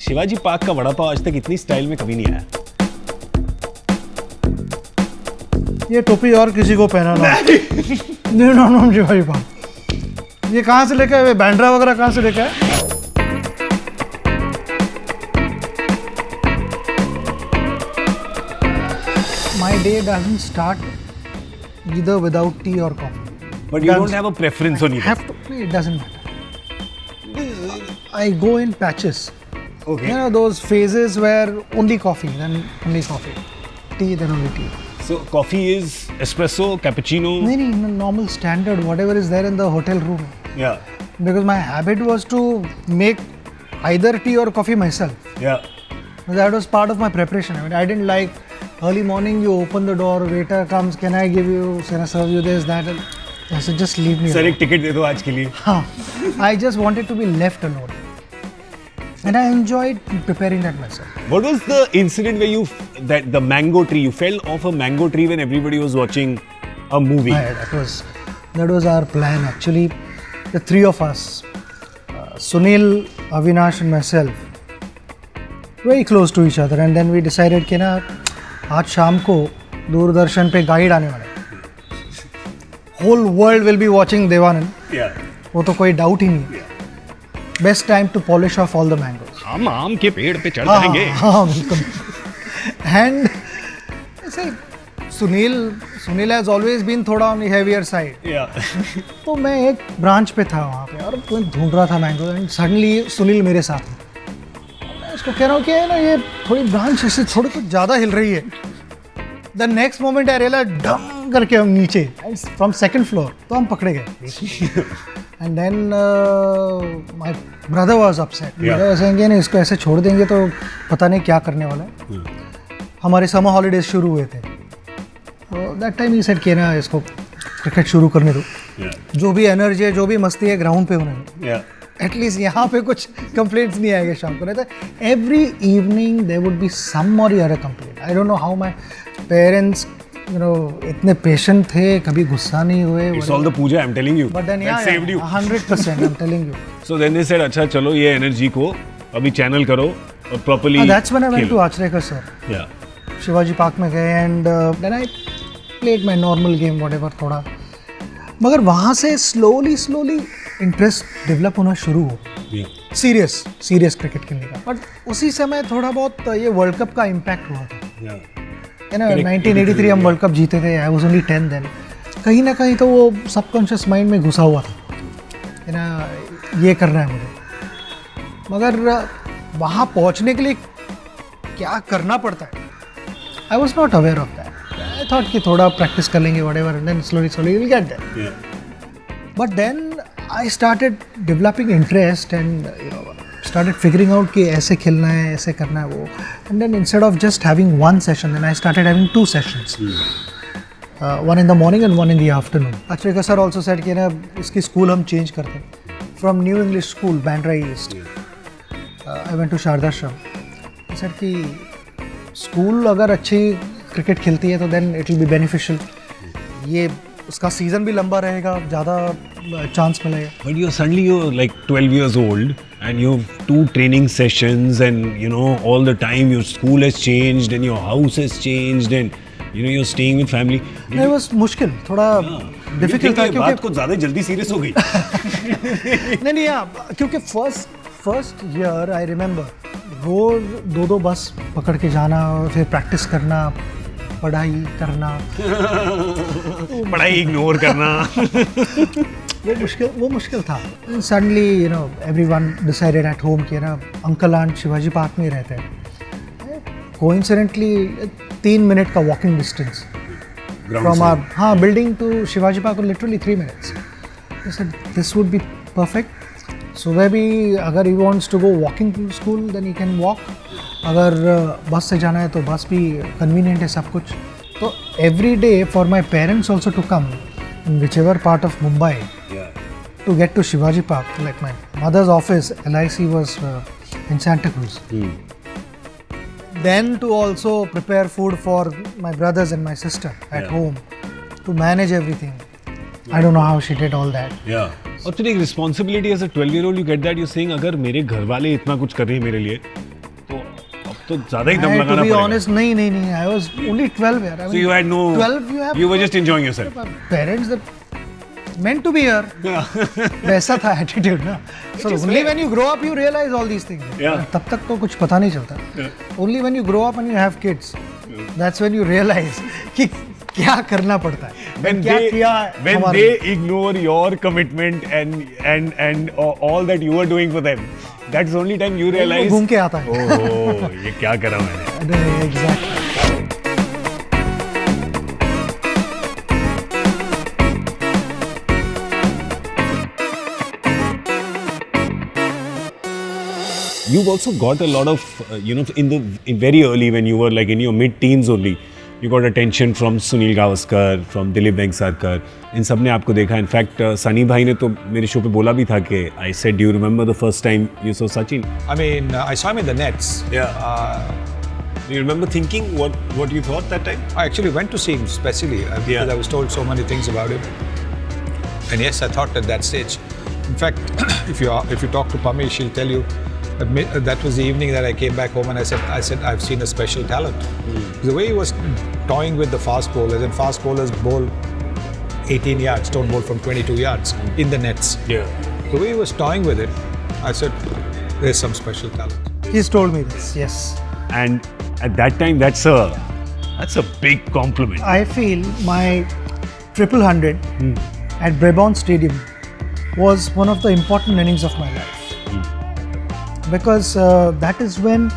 Shivaji park का वड़ा पाव आज तक इतनी स्टाइल में कभी नहीं आया। ये टोपी और किसी को पहना ना। नहीं नो शिवाजी पार्क। ये कहाँ से लेके आए? बैंड्रा वगैरह कहाँ से लेके आए? My day doesn't start either without tea or coffee. But you don't have a preference on either. It doesn't matter. I go in patches. Okay. You know those phases where only coffee, then only coffee. Tea, then only tea. So coffee is espresso, cappuccino. No, normal standard, whatever is there in the hotel room. Yeah. Because my habit was to make either tea or coffee myself. Yeah. That was part of my preparation. I mean, I didn't like early morning, you open the door, waiter comes, can I serve you this, that. I said, just leave me Sir, alone. एक ticket दे दो आज के लिए. I just wanted to be left alone. And I enjoyed preparing that myself. What was the incident where that the mango tree, you fell off a mango tree when everybody was watching a movie? That was our plan actually. The three of us, Sunil, Avinash and myself, very close to each other, and then we decided कि ना आज शाम को दूरदर्शन पे guide आने वाला है. Whole world will be watching Devanand. Yeah. वो तो कोई डाउट ही नहीं है. Best time to polish off all the mangoes. हम आम के पेड़ पे चढ़ जाएंगे. हाँ बिल्कुल. And ऐसे Sunil has always been थोड़ा on the heavier side. Yeah. तो मैं एक ब्रांच पे था वहाँ पे और कोई ढूंढ रहा था मैंगो एंड सडनली सुनील मेरे साथ में. मैं इसको कह रहा हूँ कि है ना ये थोड़ी ब्रांच इससे थोड़ी कुछ ज़्यादा हिल रही है. The next moment I realise डम करके हम नीचे फ्रॉम सेकंड फ्लोर तो हम पकड़े गए. And then my brother was upset. कहेंगे ना इसको ऐसे छोड़ देंगे तो पता नहीं क्या करने वाला है. हमारे समर हॉलीडेज शुरू हुए थे. दैट टाइम ही सेड कि ना इसको क्रिकेट शुरू करने दो. जो भी एनर्जी है जो भी मस्ती है ग्राउंड पे होने दो. एटलीस्ट यहाँ पे कुछ कंप्लेंट्स नहीं आएंगे शाम को. नहीं तो every evening there would be some or other complaint. I don't know how my parents इतने पेशेंट थे, कभी गुस्सा नहीं हुए. It's all the puja, I'm telling you. But then That saved you. 100% I'm telling you. So then they said, अच्छा चलो ये energy को अभी चैनल करो और properly. That's when I went to Achrekar sir. Yeah. Shivaji Park में गए and then I played my normal game whatever थोड़ा. मगर वहाँ से स्लोली इंटरेस्ट डेवलप होना शुरू हो. सीरियस क्रिकेट खेलने का. बट उसी समय थोड़ा बहुत ये वर्ल्ड कप का इम्पैक्ट हुआ था. है ना 1983 हम वर्ल्ड कप जीते थे. I was only 10 then. कहीं ना कहीं तो वो सबकॉन्शियस माइंड में घुसा हुआ था है ना ये करना है मुझे. मगर वहाँ पहुँचने के लिए क्या करना पड़ता है I was not aware of that. I thought कि थोड़ा प्रैक्टिस कर लेंगे whatever and then slowly will get there. But then I started developing interest and started figuring out कि ऐसे खेलना है ऐसे करना है वो. and then instead of just having one session then I started having two sessions. One in the morning and one in the afternoon. Achrekar sir also said कि ना इसकी स्कूल हम चेंज करते हैं from New English School Bandra East. I went to Shardashram. I said कि school अगर अच्छी cricket खेलती है तो then it will be beneficial. ये उसका सीजन भी लंबा रहेगा, ज़्यादा चांस मिलेगा. But you're like 12 years old and you have 2 training sessions and all the time your school has changed and your house has changed and you're staying with family. It was मुश्किल, थोड़ा difficult था बात को ज़्यादा जल्दी serious हो गई. नहीं क्योंकि फर्स्ट ईयर आई रिमेंबर रोज 2 बस पकड़ के जाना फिर प्रैक्टिस करना, पढ़ाई करना, पढ़ाई इग्नोर करना. वो मुश्किल था. Suddenly everyone decided at home कि ना अंकल आंट शिवाजी पार्क में रहते हैं. कोइंसिडेंटली 3 मिनट का walking distance from our building to Shivaji Park, literally 3 minutes. This would be perfect. सुबह भी अगर you wants to go walking to school then you can walk. अगर बस से जाना है तो बस भी कन्वीनियंट है सब कुछ. तो every day for my parents also to come in whichever part of Mumbai to get to Shivaji Park. Like my mother's office, LIC was in Santa Cruz. Then to also prepare food for my brothers and my sister at home, to manage everything. I don't know how she did all that. और फिर एक responsibility as a 12-year-old you get that you're saying अगर मेरे घर वाले इतना कुछ कर रहे हैं मेरे लिए तो ज़्यादा ही दम to लगाना be पड़ेगा. honest, नहीं, I was only 12 यार. I So mean, you had no. 12 you have. You were just enjoying yourself. Parents that meant to be here. वैसा था attitude ना. So only when you grow up you realize all these things. Yeah. तब तक तो कुछ पता नहीं चलता. Only when you grow up and you have kids, that's when you realize कि क्या करना पड़ता है. When क्या किया when हमारे they ignore your commitment and all that you were doing for them, that's the only time you realize. घूम के आता है. Oh, ये क्या करा मैंने? Exactly. You've also got a lot of, in very early when you were like in your mid-teens only, you got attention from Sunil Gavaskar, from Dilip Vengsarkar. इन सब ने आपको देखा. In fact, सनी भाई ने तो मेरे शो पे बोला भी था कि I said, do you remember the first time you saw Sachin? I mean, I saw him in the nets. Do you remember thinking what you thought that time? I actually went to see him specially because I was told so many things about him. And yes, I thought at that stage. In fact, if you talk to Pami, she'll tell you that was the evening that I came back home and I said I've seen a special talent. The way he was toying with the fast bowlers, and fast bowlers bowl 18 yards, don't bowl from 22 yards in the nets. Yeah. The way he was toying with it, I said, there's some special talent. He's told me this. Yes. And at that time, that's a big compliment. I feel my triple 100 at Brabant Stadium was one of the important innings of my life. Because that is when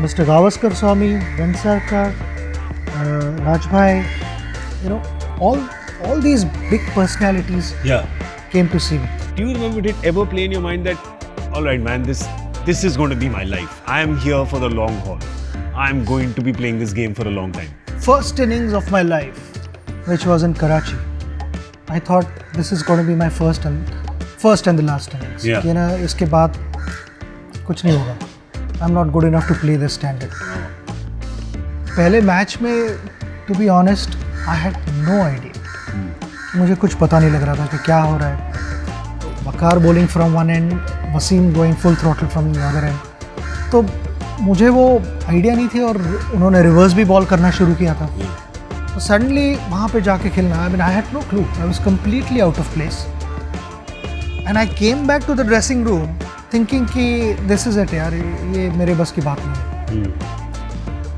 Mr. Gavaskar saw me, Vengsarkar, Rajbhai, all these big personalities came to see me. Do you remember, did it ever play in your mind that, all right, man, this is going to be my life. I am here for the long haul. I am going to be playing this game for a long time. First innings of my life, which was in Karachi, I thought this is going to be my first and the last innings. Yeah. कि ना इसके बाद कुछ नहीं होगा. I'm not good enough to play this standard. पहले match में, to be honest, I had no idea. मुझे कुछ पता नहीं लग रहा था कि क्या हो रहा है. वकार bowling from one end, Wasim going full throttle from the other end. तो मुझे वो आइडिया नहीं थी और उन्होंने रिवर्स भी बॉल करना शुरू किया था. तो सडनली वहाँ पे जाके खेलना, I mean, I had no clue. I was completely out of place. And I came back to the dressing room thinking कि this is it यार, ये मेरे बस की बात नहीं है.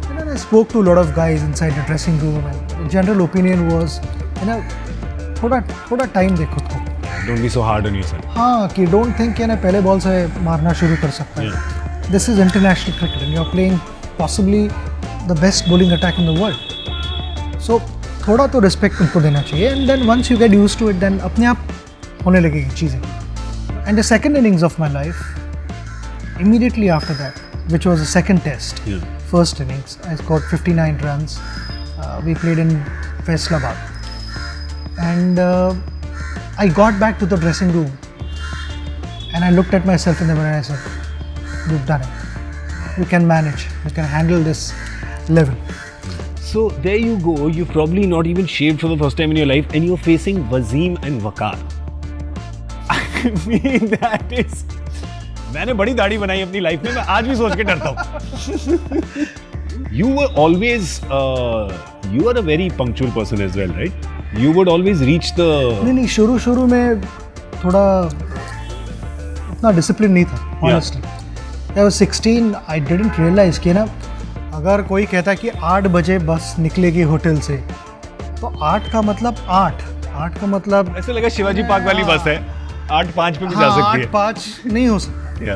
And then I spoke to a lot of guys inside the dressing room and the general opinion was, थोड़ा टाइम दे खुद को. Don't be so hard on yourself. हाँ, कि don't think कि ना पहले बॉल से मारना शुरू कर सकता है. This is international cricket and you're playing possibly the best bowling attack in the world. So थोड़ा तो respect उनको देना चाहिए. And then once you get used to it, then अपने आप होने लगेगी चीज़ें. And the second innings of my life, immediately after that, which was the second test, first innings, I scored 59 runs. We played in Faisalabad. And I got back to the dressing room and I looked at myself in the mirror and I said, you've done it. You can manage. You can handle this level. So there you go. You've probably not even shaved for the first time in your life and you're facing Wasim and Waqar. I mean, that is... मैंने बड़ी दाढ़ी बनाई अपनी life में, मैं आज भी सोच के डरता हूँ. You were always, you are a very punctual person as well, right? You would always reach the... नहीं, शुरू में थोड़ा उतना डिसिप्लिन नहीं था, honestly. I was 16, I didn't realize कि ना, अगर कोई कहता है कि 8 बजे बस निकलेगी होटल से, तो 8 का मतलब 8 का मतलब... ऐसे लगा शिवाजी पार्क वाली बस है, 8:05 पे भी जा सकती है. 8:05 नहीं हो सकता.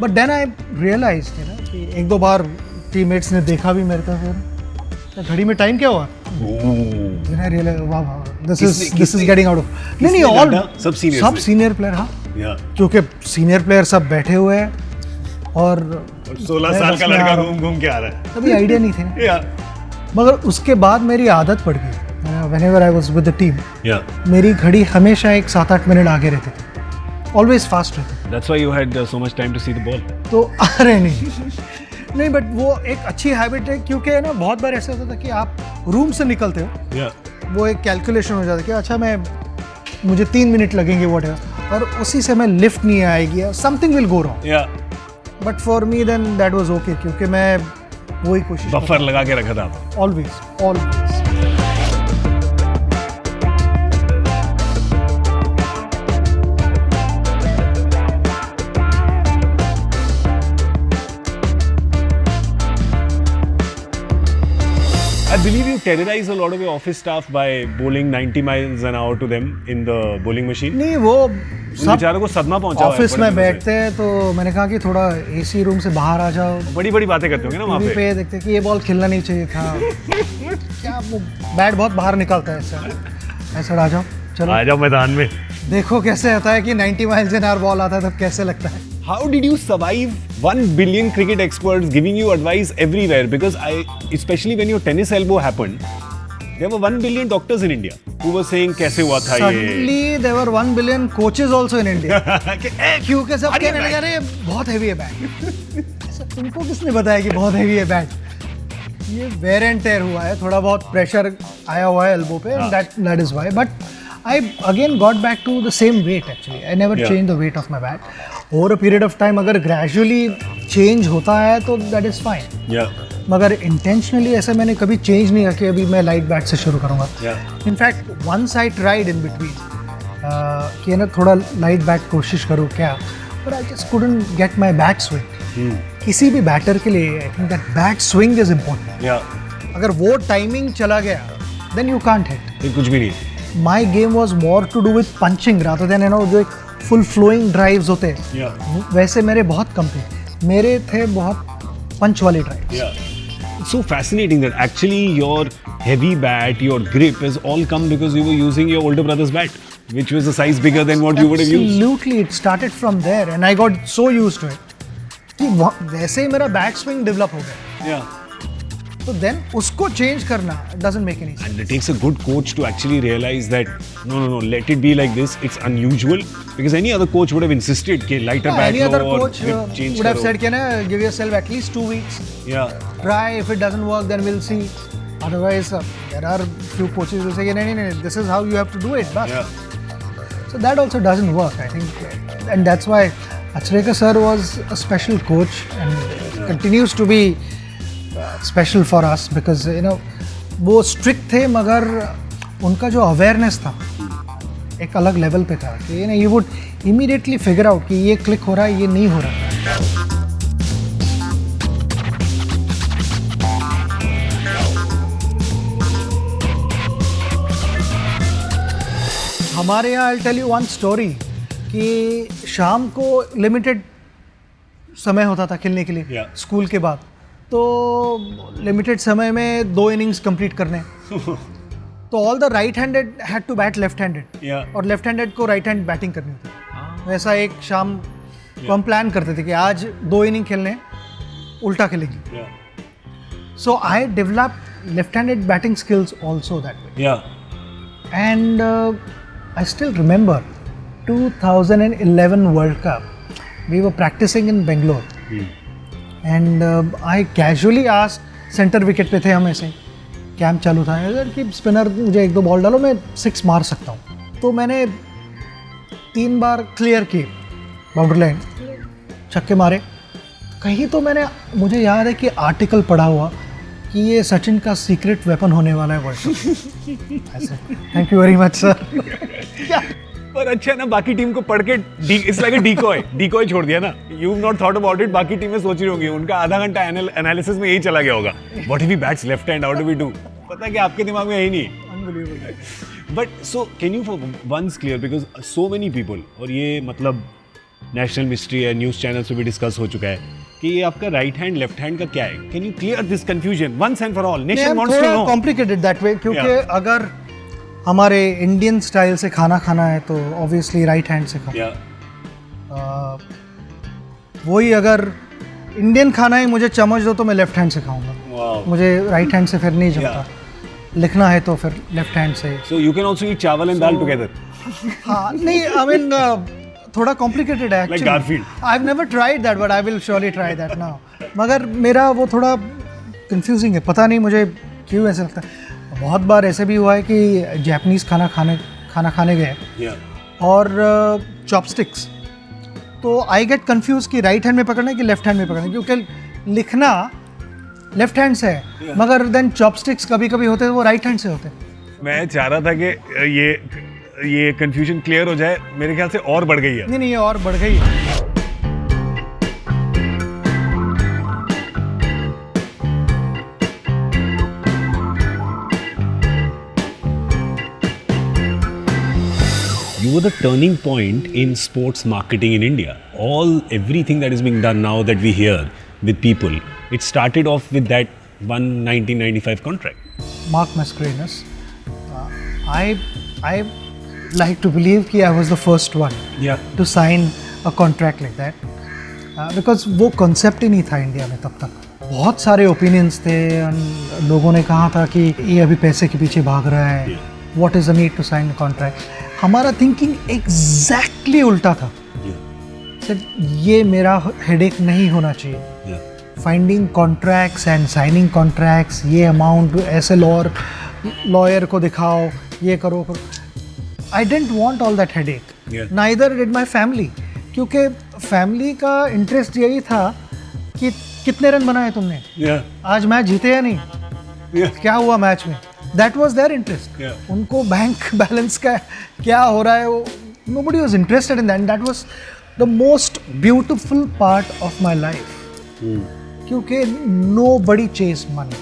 But then I realized कि एक दो बार टीममेट्स ने देखा भी मेरे को, फिर घड़ी में टाइम क्या हुआ? Then I realized, wow, this is getting out of... नहीं, all सब सीनियर प्लेयर, हाँ. क्योंकि सीनियर प्लेयर सब बैठे हुए हैं और 16 साल का लड़का घूम के आ रहा है. तभी आइडिया नहीं थे ना. मगर उसके बाद मेरी आदत पड़ गई. Whenever I was with the team, मेरी घड़ी हमेशा एक 7-8 मिनट आगे रहती थी. Always fast रहती. That's why you had so much time to see the ball. तो अरे नहीं, बट वो एक अच्छी हैबिट है, क्योंकि है ना, बहुत बार ऐसा होता था कि आप रूम से निकलते हो, वो एक कैलकुलेशन हो जाता है कि अच्छा मुझे 3 मिनट लगेंगे whatever, और उसी से मैं लिफ्ट नहीं आएगी, something will go wrong. But for me then that was okay, क्योंकि मैं वही कोशिश बफर लगा के रखा था आप। Always. I believe you terrorize a lot of your office staff by bowling 90 miles an hour to them in the bowling machine. नहीं, वो उन सब बेचारों को सदमा पहुंचा हुआ है ऑफिस बड़े में दिनों से। बैठते हैं, तो मैंने कहा कि थोड़ा एसी रूम से बाहर आ जाओ, बड़ी बड़ी बातें करते होंगे ना वहाँ टीवी पे। पे देखते हैं कि ये बॉल खेलना नहीं चाहिए था। क्या वो बैट बहुत बाहर निकलता है ऐसा, ऐसा आ जाओ, चलो आ जाओ मैदान में। देखो कैसे होता है कि 90 माइल्स एन आवर बॉल आता है, तब कैसे लगता है। How did you survive 1 billion cricket experts giving you advice everywhere? Because especially when your tennis elbow happened, there were 1 billion doctors in India who were saying कैसे हुआ था ये। Suddenly there were 1 billion coaches also in India. क्योंकि सब अरे कहने लगे अरे बहुत हैवी है बैट। ऐसा तुमको किसने बताया कि बहुत हैवी है बैट? ये वेयर एंड टेयर हुआ है, थोड़ा बहुत प्रेशर आया हुआ है एल्बो पे, that is why. But I again got back to the same weight actually. I never changed the weight of my bat. Over a period of time अगर gradually change होता है तो that is fine. Yeah. मगर intentionally ऐसा मैंने कभी change नहीं किया कि अभी मैं light bat से शुरू करूँगा. Yeah. In fact, once I tried in between कि ना थोड़ा light bat कोशिश करूँ क्या, but I just couldn't get my back swing. किसी भी बैटर के लिए I think that back swing is important. Yeah. अगर वो timing चला गया, then you can't hit. ये कुछ भी नहीं। My game was more to do with punching rather than जो एक full flowing drives होते हैं, Yeah. वैसे मेरे बहुत कम थे, मेरे थे बहुत पंच वाली drives. Yeah. It's so fascinating that actually your heavy bat, your grip has all come because you were using your older brother's bat, which was a size bigger than what you would have used. Absolutely, it started from there and I got so used to it कि वैसे ही मेरा back swing develop हो गया। Yeah. तो then उसको change करना doesn't make any sense. And it takes a good coach to actually realize that no, let it be like this. It's unusual because any other coach would have insisted कि lighter bat Any other लो और coach grip change would have करो। said कि ना give yourself at least 2 weeks, Yeah. try, if it doesn't work then we'll see. Otherwise there are few coaches who say no, this is how you have to do it, bas. Yeah. So that also doesn't work, I think, and that's why Achareka sir was a special coach and continues to be special for us because वो strict थे मगर उनका जो awareness था एक अलग level पे था कि you would immediately figure out कि ये click हो रहा है, ये नहीं हो रहा। हमारे यहाँ I'll tell you one story कि शाम को लिमिटेड समय होता था खेलने के लिए Yeah. स्कूल के बाद, तो लिमिटेड समय में 2 इनिंग्स कंप्लीट करने। तो all the right handed had to bat left handed, Yeah. और लेफ्ट हैंडेड को राइट हैंड बैटिंग करनी थी। वैसा एक शाम को हम प्लान करते थे कि आज 2 इनिंग खेलने, उल्टा खेलेंगे। Yeah. So I developed left handed batting skills also that way. Yeah. And I still remember 2011 World Cup. We were practicing in Bangalore. And I casually asked, center wicket पे थे हम ऐसे, कैंप चालू था यार कि स्पिनर मुझे 1-2 ball डालो, मैं 6 मार सकता हूँ। तो मैंने 3 बार क्लियर किए बाउंड्री लाइन, छक्के मारे। कहीं तो मुझे याद है कि आर्टिकल पढ़ा हुआ कि ये सचिन का सीक्रेट वेपन होने वाला है वर्ल्ड कप। ऐसे thank you very much sir. पर अच्छा ना, बाकी टीम को पढ़ के इट्स लाइक अ डिकॉय छोड़ दिया ना। You have not thought about it. बाकी टीमें सोच रही होंगी, उनका आधा घंटा एनालिसिस में यही चला गया होगा, what if he bats left hand, how do we do. पता है कि आपके दिमाग में यही नहीं। But so can you for once clear, because so many people, और ये मतलब नेशनल मिस्ट्री है, न्यूज़ चैनल्स पे भी डिस्कस हो चुका है कि ये आपका राइट हैंड लेफ्ट हैंड का क्या है। Can you clear this confusion once and for all? Nation wants to know. Complicated that way, क्योंकि Yeah. अगर हमारे इंडियन स्टाइल से खाना खाना है तो ऑब्वियसली राइट हैंड से खाओ। Yeah. वही अगर इंडियन खाना ही मुझे चम्मच दो तो मैं लेफ्ट हैंड से खाऊंगा, Wow. मुझे राइट हैंड से फिर नहीं जमता। लिखना है तो फिर लेफ्ट हैंड से। So you can also eat चावल and दाल together. हाँ नहीं, आई मीन थोड़ा कॉम्प्लिकेटेड है Like Garfield. I have never tried that but I will surely try that now. मगर मेरा वो थोड़ा कंफ्यूजिंग है, पता नहीं मुझे क्यों ऐसा लगता है। बहुत बार ऐसे भी हुआ है कि जापानीज़ खाना खाने गए Yeah. और चॉपस्टिक्स तो आई गेट कंफ्यूज कि राइट हैंड में पकड़ना है कि लेफ्ट हैंड में पकड़ना है, क्योंकि लिखना लेफ्ट हैंड से है मगर देन चॉपस्टिक्स कभी कभी होते हैं वो राइट हैंड से होते हैं। मैं चाह रहा था कि ये कंफ्यूजन क्लियर हो जाए, मेरे ख्याल से और बढ़ गई है। नहीं ये और बढ़ गई है। You were the turning point in sports marketing in India. Everything that is being done now that we hear with people, it started off with that 1995 contract. Mark Mascarenhas. I like to believe कि I was the first one to sign a contract like that. Because वो concept ही नहीं था India में तब तक। बहुत सारे opinions थे, लोगों ने कहा था कि ये अभी पैसे के पीछे भाग रहा है, what is the need to sign a contract. हमारा थिंकिंग एग्जैक्टली उल्टा था। सर ये मेरा हेडेक नहीं होना चाहिए। Finding contracts and signing contracts, ये अमाउंट ऐसे लॉयर को दिखाओ, ये करो। I didn't want all that headache, neither did my family, क्योंकि फैमिली का इंटरेस्ट यही था कि कितने रन बनाए तुमने, आज मैच जीते या नहीं, क्या हुआ मैच में। That was their interest. उनको बैंक बैलेंस का क्या हो रहा है वो, nobody was interested in that. And that was the most beautiful part of my life. क्योंकि nobody chased money.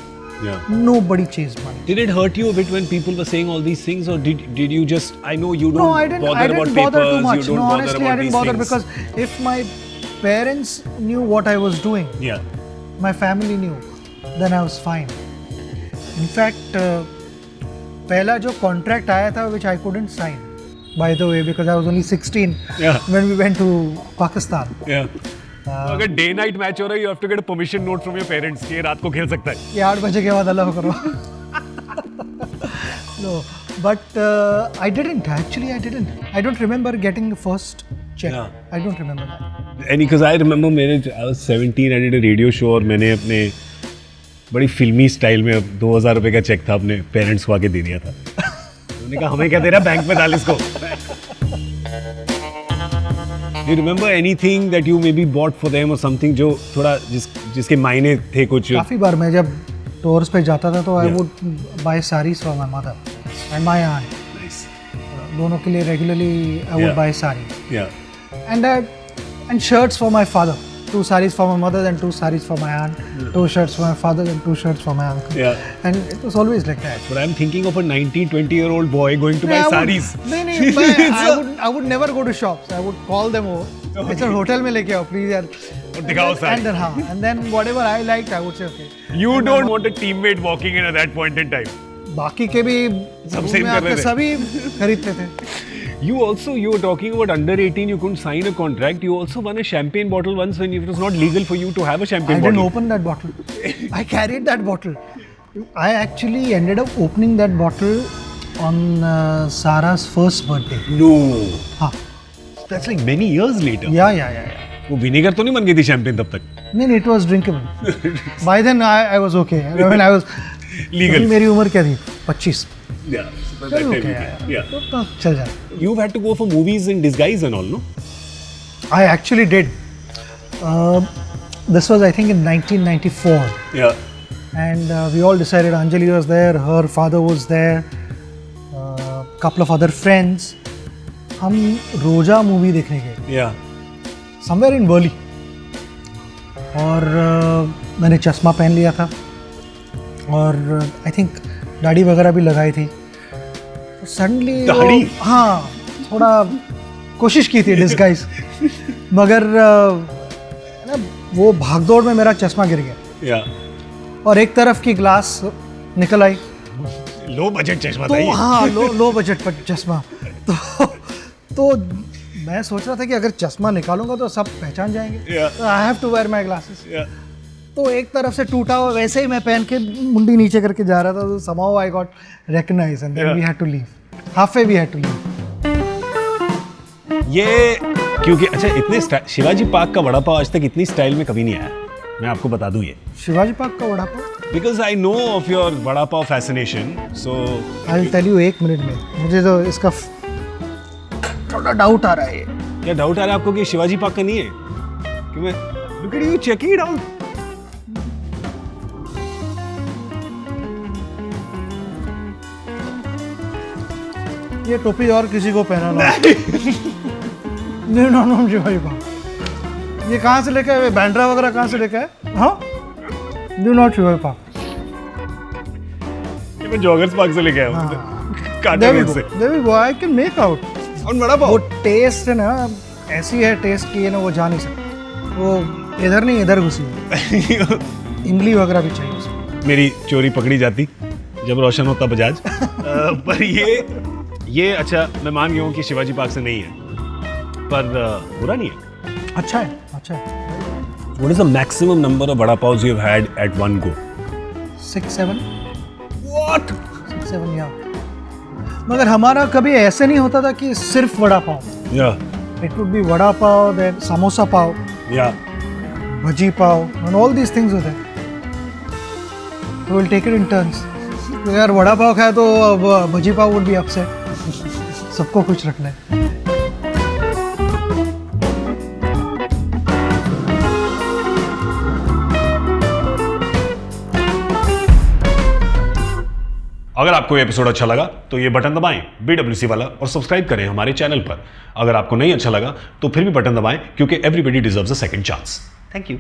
Nobody chased money. Did it hurt you a bit when people were saying all these things, or did you just? I know you don't No, I didn't about bother papers. too much. You don't No, bother honestly, about I didn't these bother things. because if my parents knew what I was doing, my family knew, then I was fine. In fact. पहला जो contract आया था which I couldn't sign by the way because I was only 16 when we went to Pakistan. अगर day night match हो रहा है you have to get a permission note from your parents कि रात को खेल सकता है। ये 8 बजे के बाद अलाउ करो। No, but I didn't actually. I don't remember getting the first check. I don't remember that. And because I remember I was 17, I did a radio show और मैंने अपने बड़ी फिल्मी स्टाइल में 2000 रुपए का चेक था अपने पेरेंट्स को आके दे दिया था। उन्होंने कहा हमें क्या दे रहा, बैंक में डाल इसको। Do you remember anything that you maybe bought for them or something जो थोड़ा जिसके मायने थे कुछ? काफ़ी बार मैं जब टूर्स पे जाता था तो I would buy sarees for my mother and my aunt. Nice. दोनों के लिए regularly I would buy sarees. Yeah. And shirts for my father. 2 sarees for my mother and 2 sarees for my aunt. 2 shirts for my father and 2 shirts for my uncle. And it was always like that. But I'm thinking of a 19-20-year-old boy going to buy sarees. I would never go to shops. I would call them over. ऐसा hotel में लेके आओ please यार और दिखाओ सारी। And then whatever I liked I would say okay. You don't want a teammate walking in at that point in time. बाकी के भी सभी खरीदते थे। You were talking about under 18, you couldn't sign a contract. You also won a champagne bottle once when it was not legal for you to have a champagne bottle. I didn't open that bottle. I carried that bottle. I actually ended up opening that bottle on Sarah's first birthday. No. हाँ. That's like many years later. Yeah. वो vinegar तो नहीं बन गई थी champagne तब तक? नहीं, it was drinkable. By then I was okay. I mean I was legal. मेरी उम्र क्या थी? 25. Yeah. तो चल जा। You've had to go for movies in disguise and all, no? I actually did. This was I think in 1994. Yeah. And we all decided. Anjali was there, her father was there, couple of other friends. हम रोजा movie देखने गए। Yeah. Somewhere in Worli. और मैंने चश्मा पहन लिया था और I think दाढ़ी वगैरह भी लगाई थी। सडनली हाँ थोड़ा कोशिश की थी डिस्गाइज मगर वो भागदौड़ में मेरा चश्मा गिर गया और एक तरफ की ग्लास निकल आई। लो बजट चश्मा था ये। हाँ लो बजट पर चश्मा तो मैं सोच रहा था कि अगर चश्मा निकालूंगा तो सब पहचान जाएंगे। I have to wear my glasses. तो एक तरफ से टूटा हुआ वैसे ही मैं पहन के मुंडी नीचे करके जा रहा था तो somehow I got recognized and then we had to leave. Halfway we had to leave. ये क्योंकि अच्छा इतने शिवाजी पार्क का वड़ा पाव आज तक इतनी स्टाइल में कभी नहीं आया, मैं आपको बता दूं ये। शिवाजी पार्क का vada pav? Because I know of your vada pav fascination, so I'll tell you 1 minute में। मुझे तो इसका थोड़ा डाउट आ रहा है। क्या डाउट आ रहा है आपको कि शिवाजी पाक का नहीं है? कि मैं look at you, check it out. ये टोपी और किसी को पहना लो। नहीं नो नो शिवाजी पाक। ये कहाँ से लेके आए? बैंड्रा वगैरह कहाँ से लेके आए? हाँ, डू नॉट शिवाजी पाक। ये मैं जॉगर्स पार्क से लेके आया हूँ। कांटे There we में go. से। There we go. I can make out. और बड़ा वो पाव। टेस्ट है ना, ऐसी है टेस्ट की है ना, वो जा नहीं सकता। वो इधर नहीं इधर घुसी है। इमली वगैरह भी चाहिए उसमें। मेरी चोरी पकड़ी जाती जब रोशन होता बजाज। पर ये अच्छा, मैं मान गया हूँ कि शिवाजी पार्क से नहीं है, पर बुरा नहीं है। अच्छा है, अच्छा है। What is the maximum number of vada paos you have had at one go? 6-7 What? 6-7 या। मगर हमारा कभी ऐसे नहीं होता था कि सिर्फ vada pav. Yeah, it would be vada pav, then samosa pav, yeah. Bhaji pav, and all these things होते हैं। We will take it in turns. तो यार वड़ा पाव खाया तो अब bhaji pav would be upset. सबको खुश रखना है। अगर आपको ये एपिसोड अच्छा लगा तो ये बटन दबाएं BWC वाला और सब्सक्राइब करें हमारे चैनल पर। अगर आपको नहीं अच्छा लगा तो फिर भी बटन दबाएं, क्योंकि everybody deserves a second chance. Thank you.